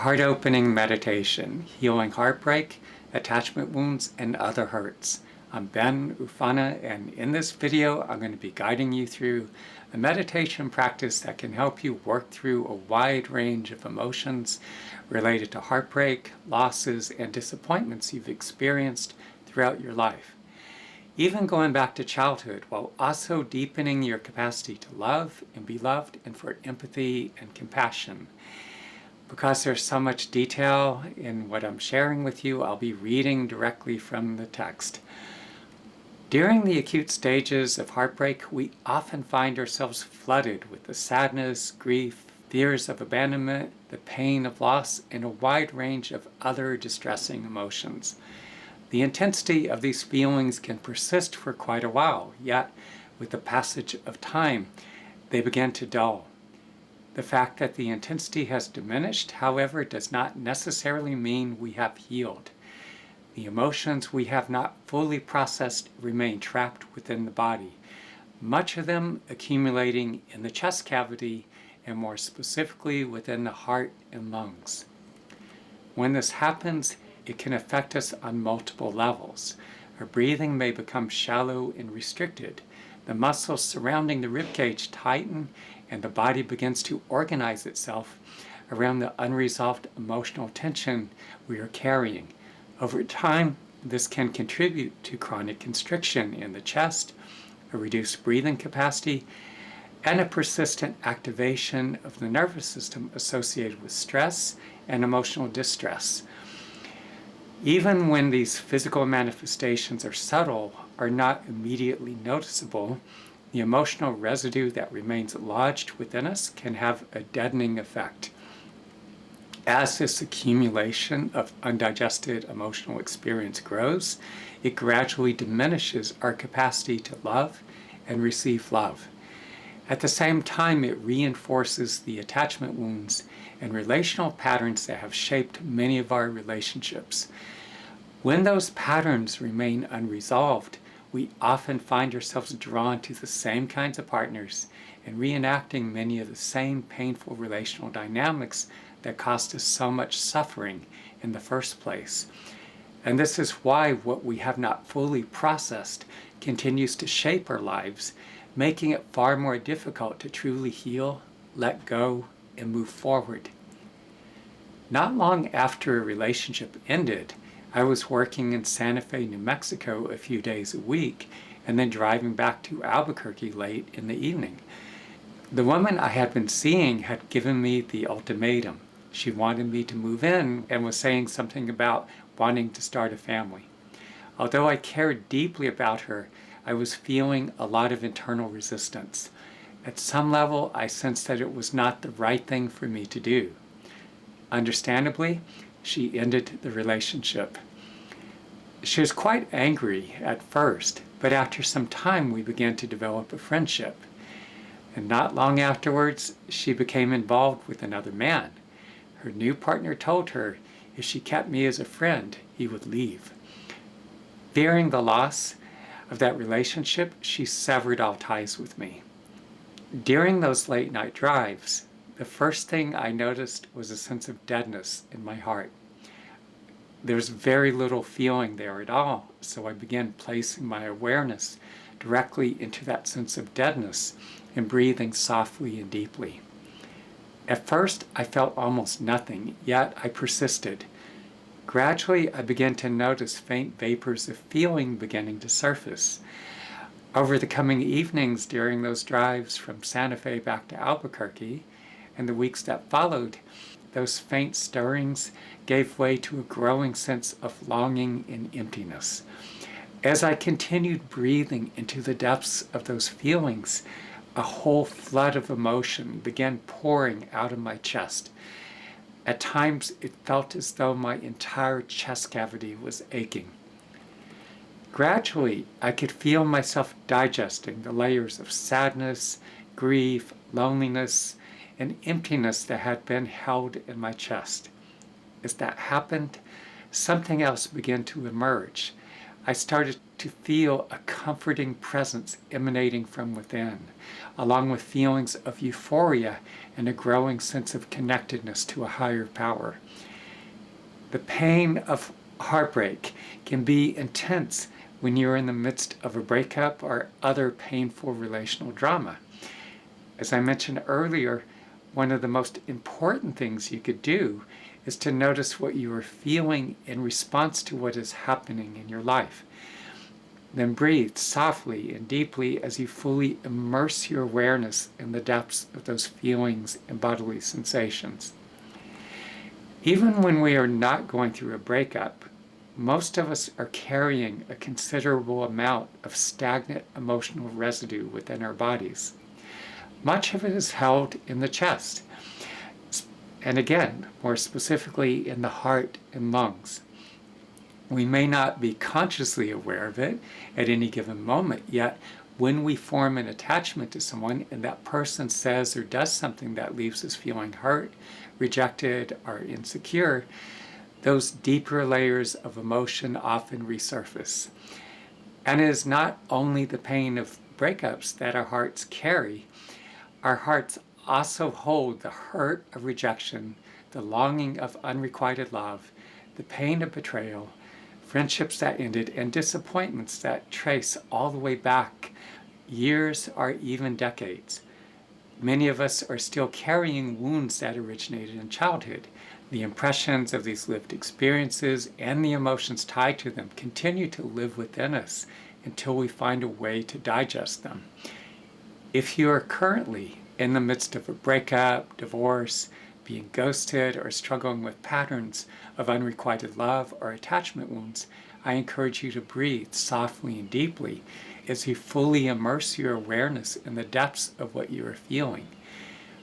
Heart-opening meditation, healing heartbreak, attachment wounds, and other hurts. I'm Ben Ufana, and in this video I'm going to be guiding you through a meditation practice that can help you work through a wide range of emotions related to heartbreak, losses, and disappointments you've experienced throughout your life. Even going back to childhood, while also deepening your capacity to love and be loved, and for empathy and compassion. Because there's so much detail in what I'm sharing with you, I'll be reading directly from the text. During the acute stages of heartbreak, we often find ourselves flooded with the sadness, grief, fears of abandonment, the pain of loss, and a wide range of other distressing emotions. The intensity of these feelings can persist for quite a while, yet with the passage of time, they begin to dull. The fact that the intensity has diminished, however, does not necessarily mean we have healed. The emotions we have not fully processed remain trapped within the body, much of them accumulating in the chest cavity and more specifically within the heart and lungs. When this happens, it can affect us on multiple levels. Our breathing may become shallow and restricted. The muscles surrounding the ribcage tighten, and the body begins to organize itself around the unresolved emotional tension we are carrying. Over time, this can contribute to chronic constriction in the chest, a reduced breathing capacity, and a persistent activation of the nervous system associated with stress and emotional distress. Even when these physical manifestations are subtle or not immediately noticeable, the emotional residue that remains lodged within us can have a deadening effect. As this accumulation of undigested emotional experience grows, it gradually diminishes our capacity to love and receive love. At the same time, it reinforces the attachment wounds and relational patterns that have shaped many of our relationships. When those patterns remain unresolved, we often find ourselves drawn to the same kinds of partners and reenacting many of the same painful relational dynamics that caused us so much suffering in the first place. And this is why what we have not fully processed continues to shape our lives, making it far more difficult to truly heal, let go, and move forward. Not long after a relationship ended, I was working in Santa Fe, New Mexico a few days a week, and then driving back to Albuquerque late in the evening. The woman I had been seeing had given me the ultimatum. She wanted me to move in and was saying something about wanting to start a family. Although I cared deeply about her, I was feeling a lot of internal resistance. At some level, I sensed that it was not the right thing for me to do. Understandably, she ended the relationship. She was quite angry at first, but after some time we began to develop a friendship. And not long afterwards, she became involved with another man. Her new partner told her if she kept me as a friend, he would leave. Fearing the loss of that relationship, she severed all ties with me. During those late night drives, the first thing I noticed was a sense of deadness in my heart. There's very little feeling there at all, so I began placing my awareness directly into that sense of deadness and breathing softly and deeply. At first, I felt almost nothing, yet I persisted. Gradually, I began to notice faint vapors of feeling beginning to surface. Over the coming evenings during those drives from Santa Fe back to Albuquerque, and the weeks that followed, those faint stirrings gave way to a growing sense of longing and emptiness. As I continued breathing into the depths of those feelings, a whole flood of emotion began pouring out of my chest. At times, it felt as though my entire chest cavity was aching. Gradually, I could feel myself digesting the layers of sadness, grief, loneliness, and emptiness that had been held in my chest. As that happened, something else began to emerge. I started to feel a comforting presence emanating from within, along with feelings of euphoria and a growing sense of connectedness to a higher power. The pain of heartbreak can be intense when you're in the midst of a breakup or other painful relational drama. As I mentioned earlier, one of the most important things you could do is to notice what you are feeling in response to what is happening in your life. Then breathe softly and deeply as you fully immerse your awareness in the depths of those feelings and bodily sensations. Even when we are not going through a breakup, most of us are carrying a considerable amount of stagnant emotional residue within our bodies. Much of it is held in the chest, and again, more specifically in the heart and lungs. We may not be consciously aware of it at any given moment, yet when we form an attachment to someone and that person says or does something that leaves us feeling hurt, rejected, or insecure, those deeper layers of emotion often resurface. And it is not only the pain of breakups that our hearts carry. Our hearts also hold the hurt of rejection, the longing of unrequited love, the pain of betrayal, friendships that ended, and disappointments that trace all the way back years or even decades. Many of us are still carrying wounds that originated in childhood. The impressions of these lived experiences and the emotions tied to them continue to live within us until we find a way to digest them. If you are currently in the midst of a breakup, divorce, being ghosted, or struggling with patterns of unrequited love or attachment wounds, I encourage you to breathe softly and deeply as you fully immerse your awareness in the depths of what you are feeling.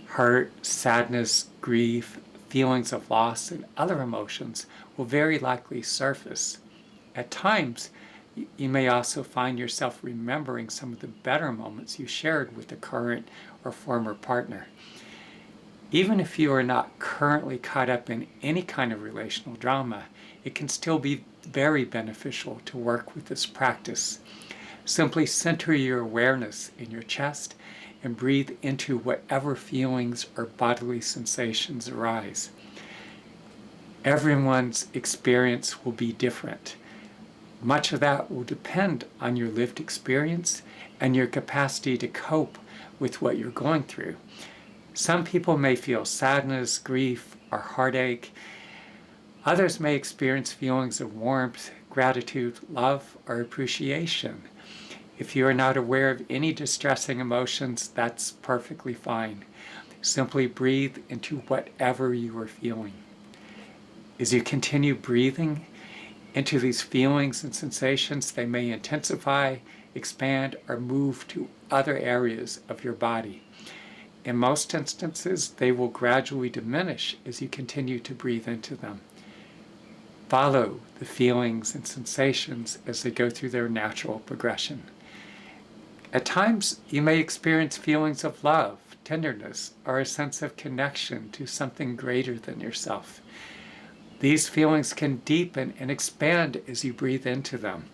Hurt, sadness, grief, feelings of loss, and other emotions will very likely surface. At times, you may also find yourself remembering some of the better moments you shared with the current or former partner. Even if you are not currently caught up in any kind of relational drama, it can still be very beneficial to work with this practice. Simply center your awareness in your chest and breathe into whatever feelings or bodily sensations arise. Everyone's experience will be different. Much of that will depend on your lived experience and your capacity to cope with what you're going through. Some people may feel sadness, grief, or heartache. Others may experience feelings of warmth, gratitude, love, or appreciation. If you are not aware of any distressing emotions, that's perfectly fine. Simply breathe into whatever you are feeling. As you continue breathing into these feelings and sensations, they may intensify, expand, or move to other areas of your body. In most instances, they will gradually diminish as you continue to breathe into them. Follow the feelings and sensations as they go through their natural progression. At times, you may experience feelings of love, tenderness, or a sense of connection to something greater than yourself. These feelings can deepen and expand as you breathe into them.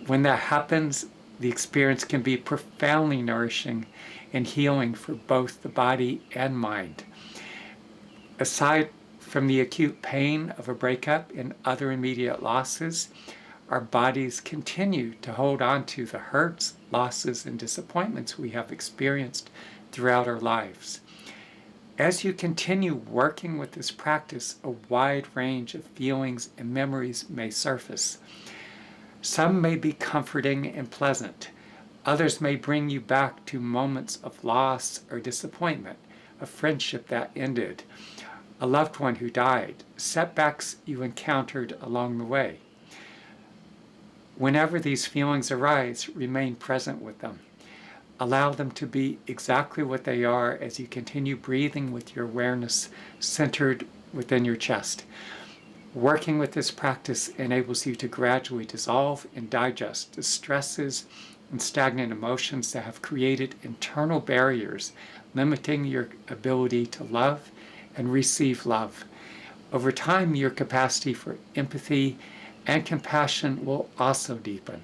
When that happens, the experience can be profoundly nourishing and healing for both the body and mind. Aside from the acute pain of a breakup and other immediate losses, our bodies continue to hold on to the hurts, losses, and disappointments we have experienced throughout our lives. As you continue working with this practice, a wide range of feelings and memories may surface. Some may be comforting and pleasant. Others may bring you back to moments of loss or disappointment, a friendship that ended, a loved one who died, setbacks you encountered along the way. Whenever these feelings arise, remain present with them. Allow them to be exactly what they are as you continue breathing with your awareness centered within your chest. Working with this practice enables you to gradually dissolve and digest the stresses and stagnant emotions that have created internal barriers, limiting your ability to love and receive love. Over time, your capacity for empathy And compassion will also deepen.